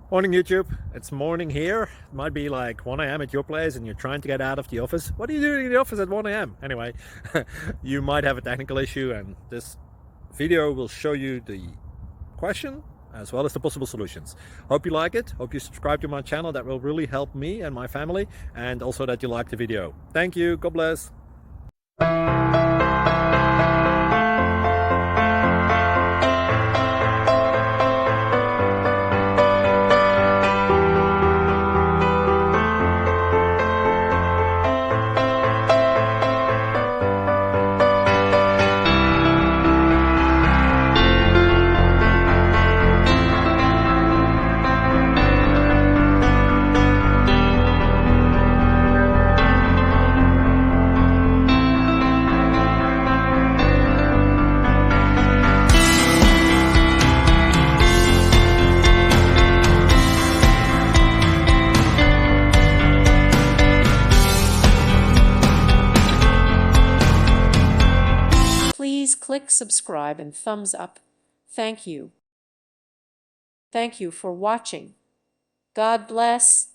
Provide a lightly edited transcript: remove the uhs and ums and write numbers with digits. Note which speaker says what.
Speaker 1: Morning YouTube, it's morning here. It might be like 1 a.m. at your place and you're trying to get out of the office. What are you doing in the office at 1 a.m.? Anyway, you might have a technical issue and this video will show you the question as well as the possible solutions. Hope you like it, hope you subscribe to my channel. That will really help me and my family, and also that you like the video. Thank you, God bless.
Speaker 2: Please click subscribe and thumbs up. Thank you. Thank you for watching. God bless.